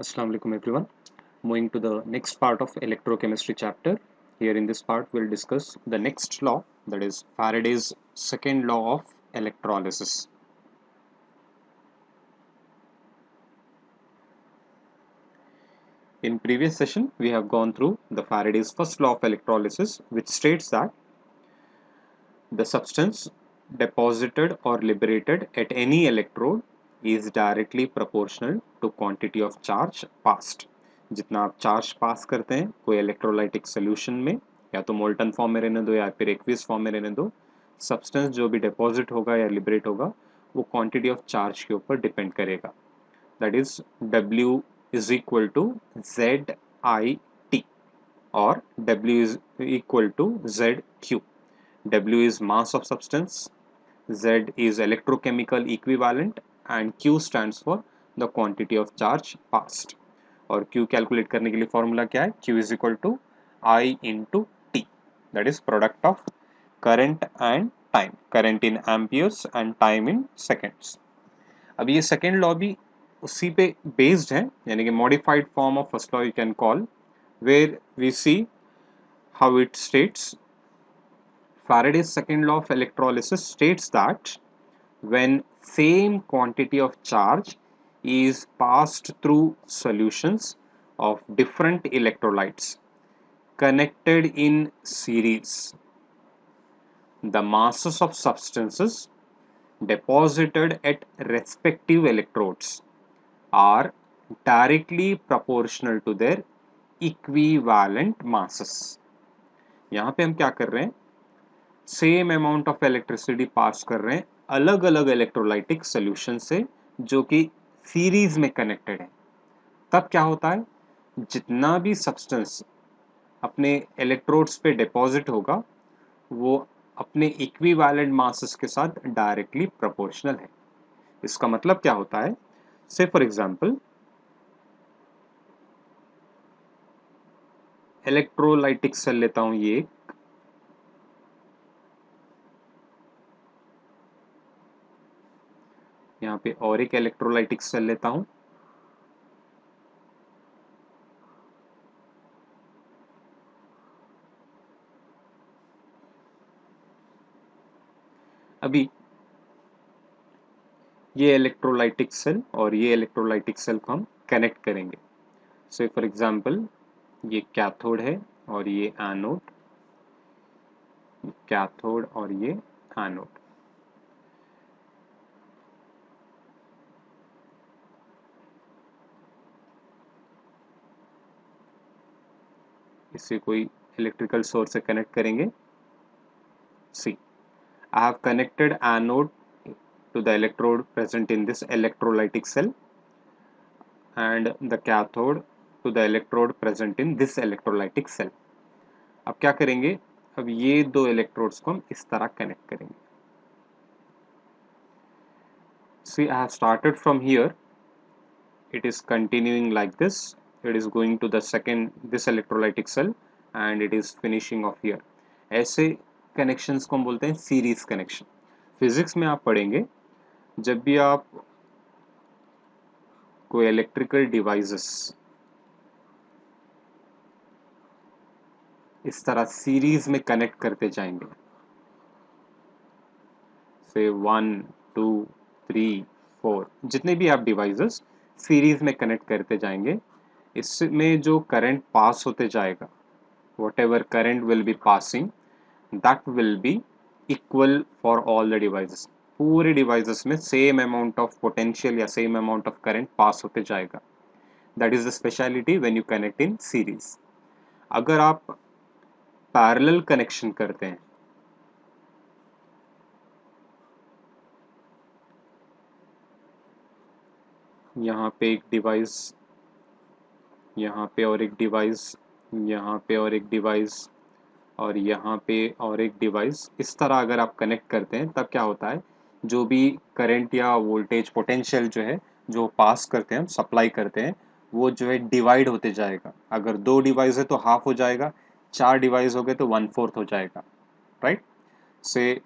Assalamu alaikum everyone. Moving to the next part of electrochemistry chapter. Here in this part we'll discuss the next law, that is Faraday's second law of electrolysis. In previous session we have gone through the Faraday's first law of electrolysis, which states that the substance deposited or liberated at any electrode is directly proportional to quantity of charge passed. जितना आप charge पास करते हैं कोई electrolytic solution में, या तो molten form में रहने दो या फिर एक्वियस फॉर्म में रहने दो, सब्सटेंस जो भी डिपॉजिट होगा या लिबरेट होगा वो क्वांटिटी ऑफ चार्ज के ऊपर डिपेंड करेगा. That is W is equal to ZIT or W is equal to ZQ. W is mass of substance, Z is electrochemical equivalent and Q stands for the quantity of charge passed. और Q calculate करने के लिए formula क्या है? Q is equal to I into T, that is product of current and time, current in amperes and time in seconds. अब ये second law भी उसी पे बेस्ड है, यानी कि modified form of first law you can call, where we see how it states. Faraday's second law of electrolysis states that when same quantity of charge is passed through solutions of different electrolytes connected in series, the masses of substances deposited at respective electrodes are directly proportional to their equivalent masses. यहाँ पे हम क्या कर रहे हैं? Same amount of electricity pass कर रहे हैं अलग अलग इलेक्ट्रोलाइटिक सोल्यूशन से जो कि सीरीज में कनेक्टेड है. तब क्या होता है? जितना भी सब्सटेंस अपने इलेक्ट्रोड्स पे डिपॉजिट होगा वो अपने इक्विवेलेंट मासेस के साथ डायरेक्टली प्रोपोर्शनल है. इसका मतलब क्या होता है? से फॉर एग्जांपल इलेक्ट्रोलाइटिक सेल लेता हूं, ये यहाँ पे और एक इलेक्ट्रोलाइटिक सेल लेता हूं. अभी ये इलेक्ट्रोलाइटिक सेल और ये इलेक्ट्रोलाइटिक सेल को हम कनेक्ट करेंगे. सो फॉर एग्जांपल ये कैथोड है और ये एनोड, कैथोड और ये एनोड. इसे कोई इलेक्ट्रिकल सोर्स से कनेक्ट करेंगे. सी, I have connected anode to the electrode present in this electrolytic cell and the cathode to the electrode present in this electrolytic cell. अब क्या करेंगे? अब ये दो इलेक्ट्रोड्स को हम इस तरह कनेक्ट करेंगे. See, I have started from here. It is continuing like this. It is going to the this electrolytic cell and it is finishing off here. ऐसे कनेक्शंस को हम बोलते हैं सीरीज कनेक्शन. फिजिक्स में आप पढ़ेंगे जब भी आप कोई इलेक्ट्रिकल डिवाइसेस इस तरह सीरीज में कनेक्ट करते जाएंगे, से 1 2 3 4 जितने भी आप डिवाइसेस सीरीज में कनेक्ट करते जाएंगे, इसमें जो करंट पास होते जाएगा, whatever current will be passing, that will be equal for all the devices. पूरे डिवाइसेस में सेम अमाउंट ऑफ पोटेंशियल या same amount of current pass होते जाएगा. That is the speciality when you connect in series. अगर आप parallel connection करते हैं, यहाँ पे एक डिवाइस, यहाँ पे और एक डिवाइस, यहाँ पे और एक डिवाइस और यहाँ पे और एक डिवाइस, इस तरह अगर आप कनेक्ट करते हैं तब क्या होता है? जो भी करंट या वोल्टेज पोटेंशियल जो है जो पास करते हैं, हम सप्लाई करते हैं, वो जो है डिवाइड होते जाएगा. अगर 2 डिवाइस है तो हाफ हो जाएगा, 4 डिवाइस हो गए तो 1/4 हो जाएगा. राइट? से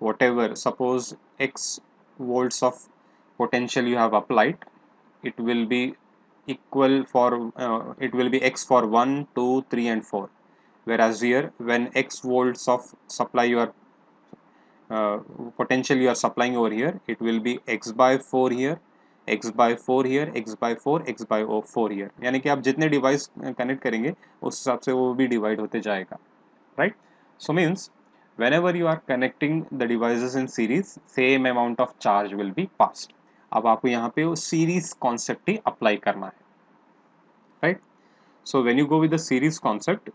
whatever, suppose x volts of potential you have applied, it will be equal for it will be x for 1, 2, 3 and 4, whereas here when x volts of supply you are uh, potential you are supplying over here, it will be x by 4 here, x by 4 here, x by 4, x by 4 here, यानी कि आप जितने device connect करेंगे उस हिसाब से वो भी डिवाइड होते जाएगा, right? So means whenever you are connecting the devices in series, same amount of charge will be passed. अब आपको यहाँ पे वो series concept ही apply करना है, right? So when you go with the series concept,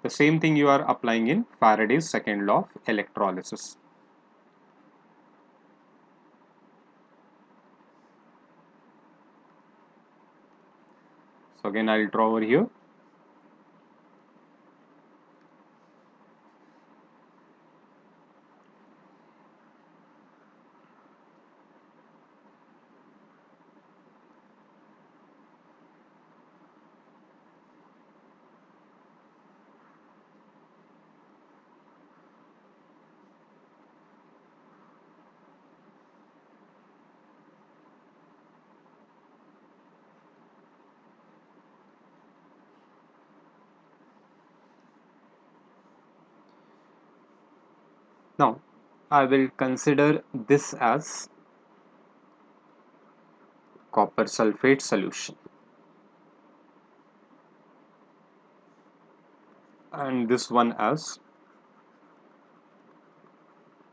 the same thing you are applying in Faraday's second law of electrolysis. So again I'll draw over here. Now I will consider this as copper sulfate solution and this one as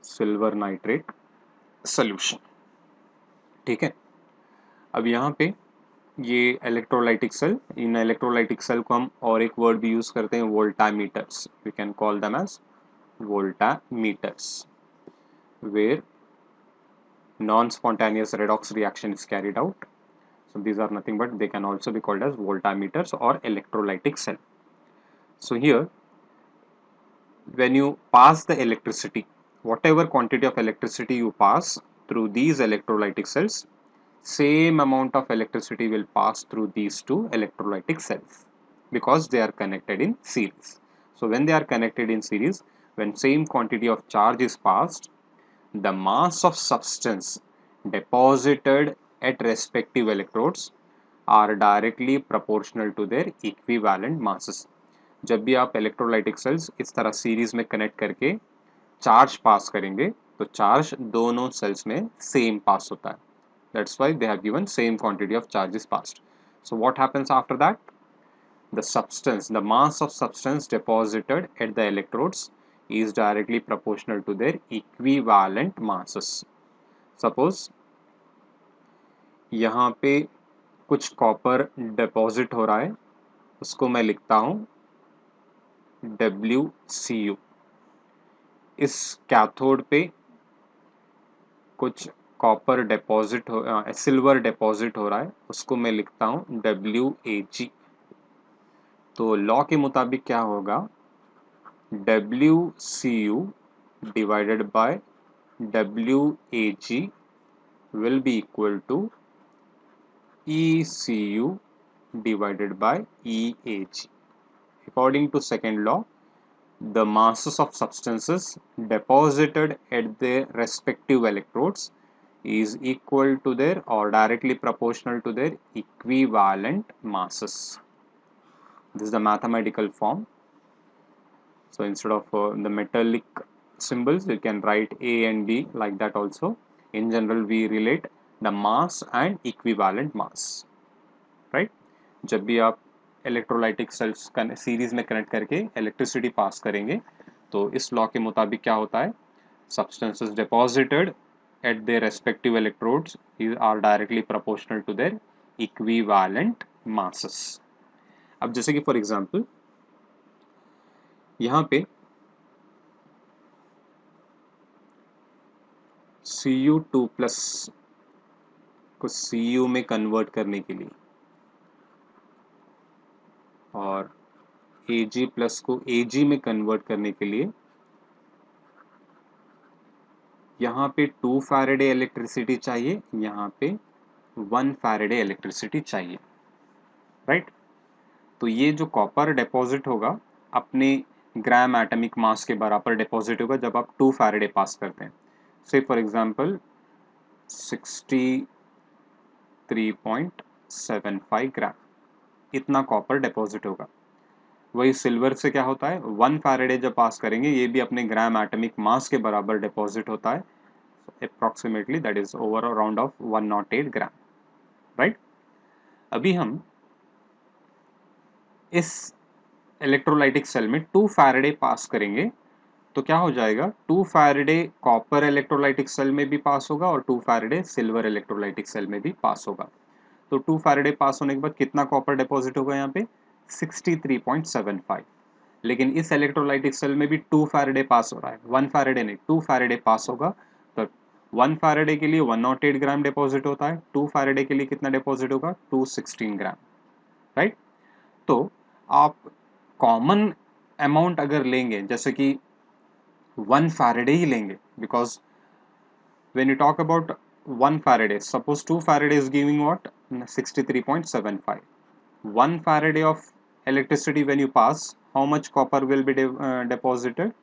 silver nitrate solution. ठीक है, अब यहाँ पे ये electrolytic cell, इन electrolytic cell को हम और एक वर्ड भी यूज करते हैं, voltameters. We can call them as voltammeters, where non-spontaneous redox reaction is carried out. So these are nothing but they can also be called as voltammeters or electrolytic cell. So here when you pass the electricity, whatever quantity of electricity you pass through these electrolytic cells, same amount of electricity will pass through these two electrolytic cells because they are connected in series. So when they are connected in series, when same quantity of charge is passed, the mass of substance deposited at respective electrodes are directly proportional to their equivalent masses. जब भी आप electrolytic sales इस तरह series में connect करके charge पास करेंगे तो charge दोनों सेल्स में सेम पास होता है. That's why they have given same quantity of charge is passed. So what happens after that? The substance, the mass of substance deposited at the electrodes is directly proportional to their equivalent masses. Suppose यहाँ पे कुछ copper deposit हो रहा है, उसको मैं लिखता हूँ WCU. इस कैथोड पे कुछ कॉपर डिपॉजिट हो सिल्वर डिपॉजिट हो रहा है, उसको मैं लिखता हूँ WAG. तो लॉ के मुताबिक क्या होगा, WCU divided by WAG will be equal to ECU divided by EAG. According to second law, the masses of substances deposited at their respective electrodes is equal to their or directly proportional to their equivalent masses. This is the mathematical form. So instead of the metallic symbols, you can write A and B like that also. In general, we relate the mass and equivalent mass, right? जब भी आप electrolytic sales series में connect करके electricity pass करेंगे तो इस law के मुताबिक क्या होता है, substances deposited at their respective electrodes are directly proportional to their equivalent masses. अब जैसे कि फॉर एग्जांपल यहाँ पे Cu2 प्लस को Cu में कन्वर्ट करने के लिए और Ag प्लस को Ag में कन्वर्ट करने के लिए यहाँ पे 2 फैरेडे इलेक्ट्रिसिटी चाहिए, यहाँ पे 1 फैरेडे इलेक्ट्रिसिटी चाहिए, राइट? तो ये जो कॉपर डिपॉजिट होगा अपने ग्राम एटॉमिक मास के बराबर डिपॉजिट होगा जब आप 2 फैरेडे पास करते हैं. से फॉर एग्जांपल 63.6 3.75 ग्राम, इतना कॉपर डिपॉजिट होगा। वही सिल्वर से क्या होता है, 1 फैराडे जब पास करेंगे ये भी अपने ग्राम एटॉमिक मास के बराबर डिपॉजिट होता है, approximately that is over around of 108 gram, right. अभी हम इस इलेक्ट्रोलाइटिक सेल में 2 फैराडे पास करेंगे तो क्या हो जाएगा, 2 फैराडे कॉपर इलेक्ट्रोलाइटिक सेल में भी पास होगा और 2 फैराडे सिल्वर इलेक्ट्रोलाइटिक सेल में भी पास होगा। तो 2 फैराडे पास होने के बाद कितना कॉपर डिपॉजिट होगा यहाँ पे, 63.75। लेकिन इस इलेक्ट्रोलाइटिक सेल में भी 2 फैराडे पास हो रहा है, 1 फैराडे नहीं 2 फैराडे पास होगा। तो 1 फैराडे के लिए 108 ग्राम डिपॉजिट होता है, 2 फैराडे के लिए कितना डिपॉजिट होगा, 216 ग्राम, राइट। तो आप कॉमन अमाउंट अगर लेंगे जैसे कि 1 फैराडे ही लेंगे, because when you talk about 1 Faraday, suppose 2 Faraday is giving what, 63.75. 1 Faraday of electricity when you pass, how much copper will be deposited?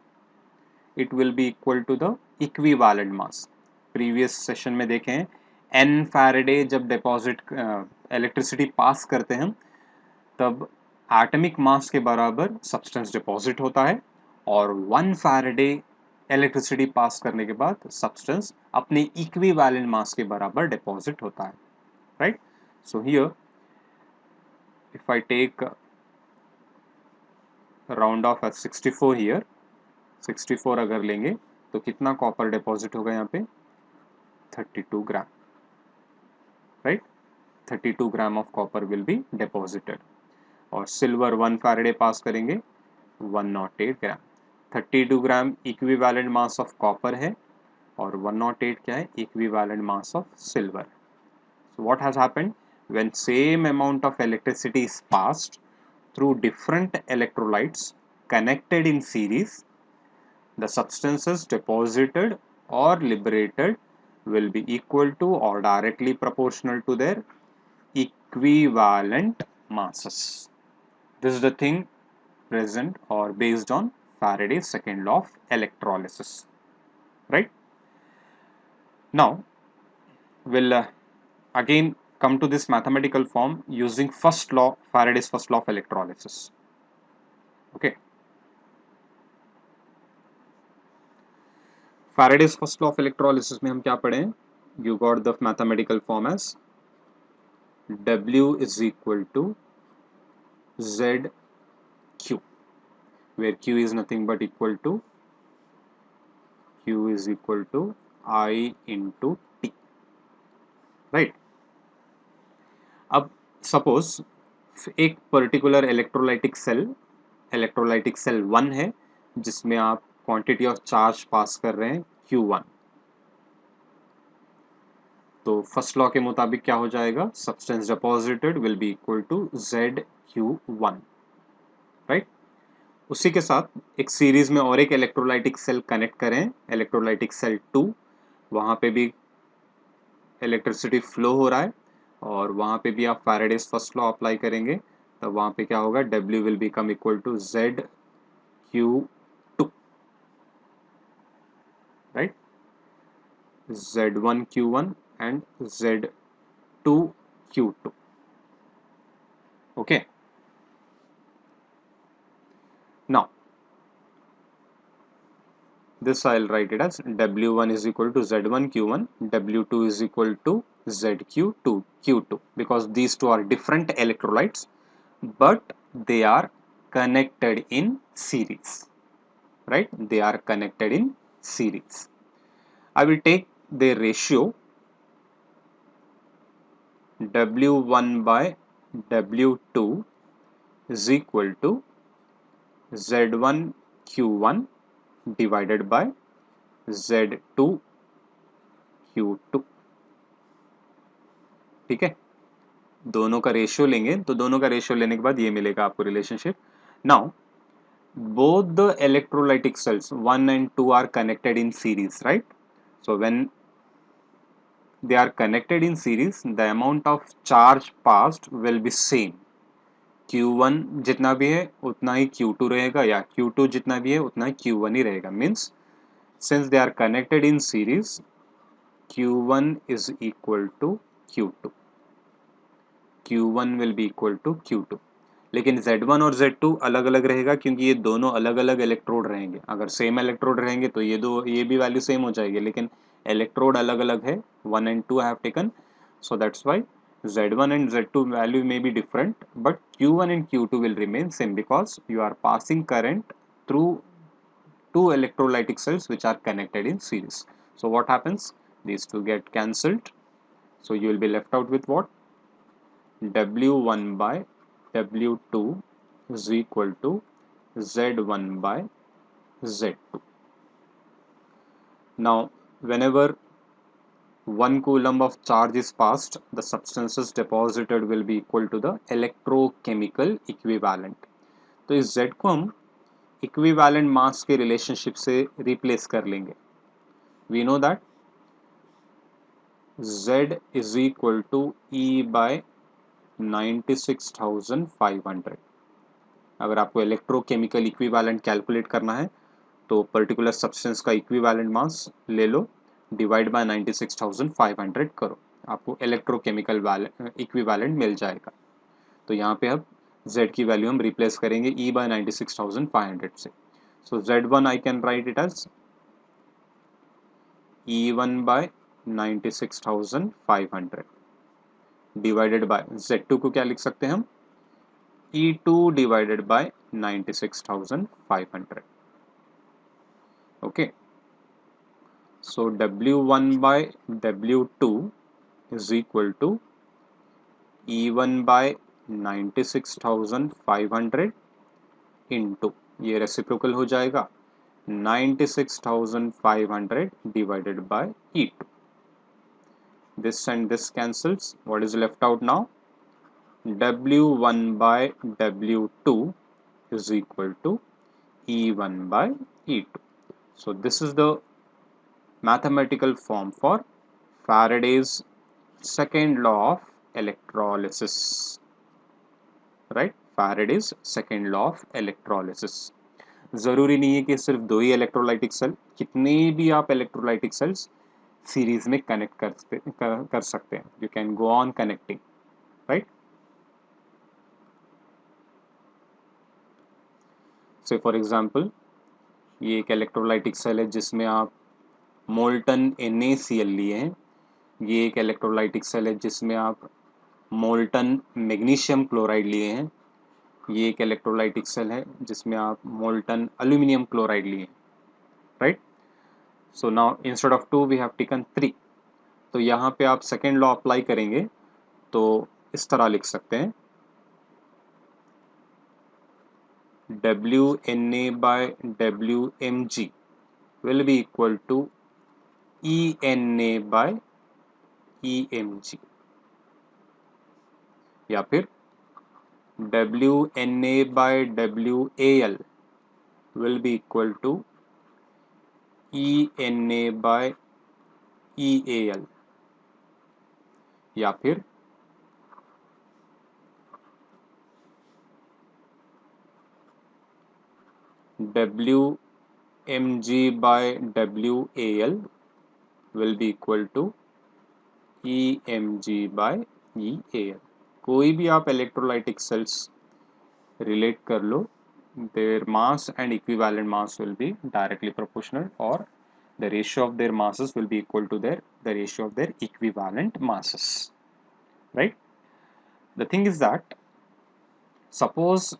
It will be equal to the equivalent mass. Previous session में देखें n Faraday जब deposit electricity pass करते हैं तब atomic mass के बराबर substance deposit होता है, और 1 Faraday इलेक्ट्रिसिटी पास करने के बाद सब्सटेंस अपने इक्विवेलेंट मास के बराबर डिपॉजिट होता है, right. So here if I take round off 64 here, 64 अगर लेंगे तो कितना कॉपर डिपॉजिट होगा यहाँ पे, 32 gram, right. 32 gram of copper will be deposited. और सिल्वर 1 फैराडे पास करेंगे 108 gram. 32 gram equivalent mass of copper है और 108 क्या है, equivalent mass of silver. So what has happened, when same amount of electricity is passed through different electrolytes connected in series, the substances deposited or liberated will be equal to or directly proportional to their equivalent masses. This is the thing present or based on Faraday's second law of electrolysis, right? Now we'll again come to this mathematical form using first law, Faraday's first law of electrolysis. Okay. Faraday's first law of electrolysis में हम क्या पढ़े हैं? You got the mathematical form as W is equal to ZQ, where Q is nothing but equal to Q is equal to I into T, right? अब suppose एक particular electrolytic cell 1 है जिसमें आप क्वांटिटी ऑफ चार्ज पास कर रहे हैं Q1, तो first law के मुताबिक क्या हो जाएगा, substance deposited will be equal to ZQ1, right. उसी के साथ एक सीरीज में और एक इलेक्ट्रोलाइटिक सेल कनेक्ट करें, इलेक्ट्रोलाइटिक सेल 2, वहां पे भी इलेक्ट्रिसिटी फ्लो हो रहा है और वहां पे भी आप फैराडेज फर्स्ट लॉ अप्लाई करेंगे, तब वहां पे क्या होगा, W will become equal to ZQ2, right, Z1Q1 and Z2Q2. Okay. Now, this I'll write it as W1 is equal to Z1Q1, W2 is equal to ZQ2Q2, because these two are different electrolytes, but they are connected in series, right? They are connected in series. I will take their ratio W1 by W2 is equal to Z1Q1 divided by Z2Q2, ठीक है। दोनों का ratio लेंगे तो दोनों का ratio लेने के बाद ये मिलेगा आपको relationship. Now both the electrolytic cells 1 and 2 are connected in series, right? So when they are connected in series, the amount of charge passed will be same. Q1 जितना भी है उतना ही Q2 रहेगा, या Q2 जितना भी है उतना ही Q1 ही रहेगा। Means since they are connected in series, Q1 is equal to Q2. Q1 will be equal to Q2. लेकिन Z1 और Z2 अलग अलग रहेगा क्योंकि ये दोनों अलग अलग इलेक्ट्रोड रहेंगे. अगर सेम इलेक्ट्रोड रहेंगे तो ये भी वैल्यू सेम हो जाएगी, लेकिन इलेक्ट्रोड अलग अलग है. 1 and 2 I have taken, so that's why Z1 and Z2 value may be different, but Q1 and Q2 will remain same because you are passing current through two electrolytic cells which are connected in series. So what happens? These two get cancelled. So you will be left out with what? W1 by W2 is equal to Z1 by Z2. Now, whenever 1 coulomb of charge is passed, the substances deposited will be equal to the electrochemical equivalent. तो इस Z को हम equivalent mass के relationship से replace कर लेंगे. We know that Z is equal to E by 96,500. अगर आपको इलेक्ट्रोकेमिकल इक्विवेलेंट कैलकुलेट करना है तो पर्टिकुलर सब्सटेंस का इक्विवेलेंट मास ले लो, डिवाइड बाय 96,500 करो, आपको इलेक्ट्रोकेमिकल इक्विवेलेंट मिल जाएगा. तो यहाँ पे अब Z की वैल्यू हम रिप्लेस करेंगे E by 96,500 से. So Z1 I can write it as E1 by 96,500 divided by Z2 को क्या लिख सकते हैं हम? E2 divided by 96,500. Okay, so W1 by W2 is equal to E1 by 96,500 into, ये रेसिप्रोकल हो जाएगा, 96,500 divided by E2. This and this cancels. What is left out now? W1 by W2 is equal to E1 by E2. So this is the mathematical form for Faraday's second law of electrolysis, right? Faraday's second law of electrolysis. जरूरी नहीं है कि सिर्फ दो ही electrolytic cell, कितने भी आप electrolytic sales series में कनेक्ट कर सकते हैं. You can go on connecting, right? So for example, ये एक इलेक्ट्रोलाइटिक सेल है जिसमें आप मोल्टन NaCl लिए हैं. ये एक इलेक्ट्रोलाइटिक सेल है जिसमें आप मोल्टन मैग्नीशियम क्लोराइड लिए हैं. ये एक इलेक्ट्रोलाइटिक सेल है जिसमें आप मोल्टन एल्यूमिनियम क्लोराइड लिए हैं, right? So now instead of 2 we have taken 3. तो यहाँ पे आप सेकेंड लॉ अप्लाई करेंगे तो इस तरह लिख सकते हैं, WNA by WMG will be equal to ENA by EMG, या फिर WNA by WAL will be equal to ENA by EAL, या फिर WMG by WAL will be equal to EMG by EAL. कोई भी आप इलेक्ट्रोलाइटिक सेल्स रिलेट कर लो, their mass and equivalent mass will be directly proportional, or the ratio of their masses will be equal to the ratio of their equivalent masses, right? The thing is that suppose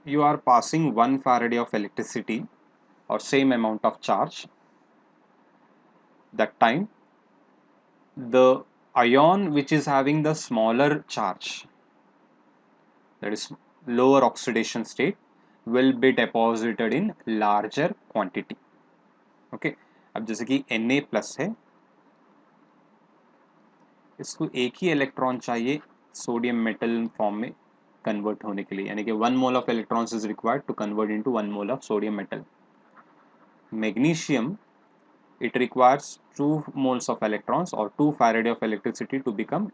you are passing 1 Faraday of electricity or same amount of charge. That time the ion which is having the smaller charge, that is lower oxidation state, will be deposited in larger quantity. Okay, अब जैसे कि Na plus है, इसको एक ही electron चाहिए sodium metal form में convert होने के लिए, यानी कि 1 mole of electrons is required to convert into 1 mole of sodium metal. Magnesium, it requires 2 moles of electrons or 2 Faraday of electricity to become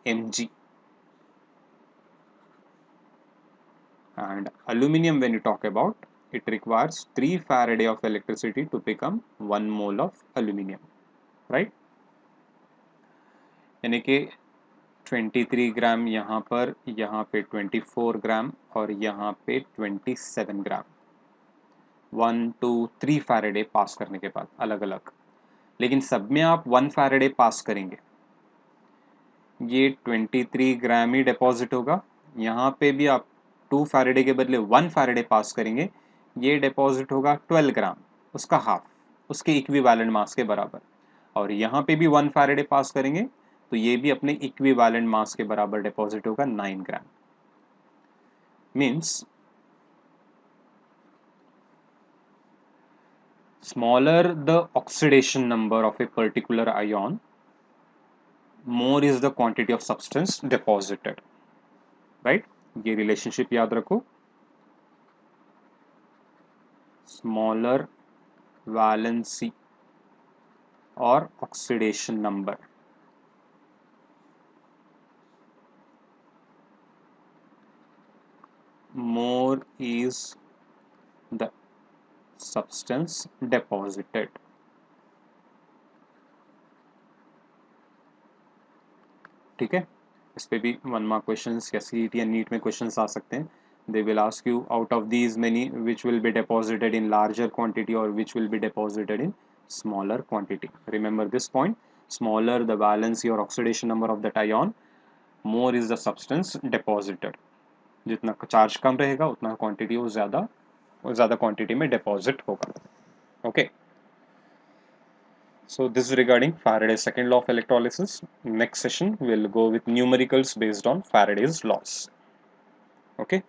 Mg. And aluminum, when you talk about, it requires 3 Faraday of electricity to become 1 mole of aluminum, right? यानी कि 23 ग्राम यहाँ पे 24 ग्राम और यहाँ पे 27 ग्राम 1 2 3 Faraday पास करने के बाद अलग अलग, लेकिन सब में आप 1 फैराडे पास करेंगे, ये 23 ग्राम ही डिपॉजिट होगा। यहाँ पे भी आप 2 फैराडे के बदले 1 फैराडे पास करेंगे, ये डिपॉजिट होगा 12 ग्राम, उसका हाफ, उसके इक्विवेलेंट मास के बराबर। और यहाँ पे भी 1 फैराडे पास करेंगे तो ये भी अपने इक्विवेलेंट मास के बराबर डिपॉजिट होगा 9 gram. Means smaller the oxidation number of a particular ion, more is the quantity of substance deposited, right? ये रिलेशनशिप याद रखो, smaller valency और oxidation number, more is the substance deposited. ठीक है, इस पे भी 1 मार्क क्वेश्चंस या सीईटी या नीट में क्वेश्चंस आ सकते हैं। They will ask you out of these many which will be deposited in larger quantity or which will be deposited in smaller quantity. Remember this point, smaller the valency or oxidation number of that ion, more is the substance deposited. जितना charge कम रहेगा उतना quantity वो ज़्यादा quantity में deposit होगा। Okay, so this is regarding Faraday's second law of electrolysis. Next session we'll go with numericals based on Faraday's laws. Okay.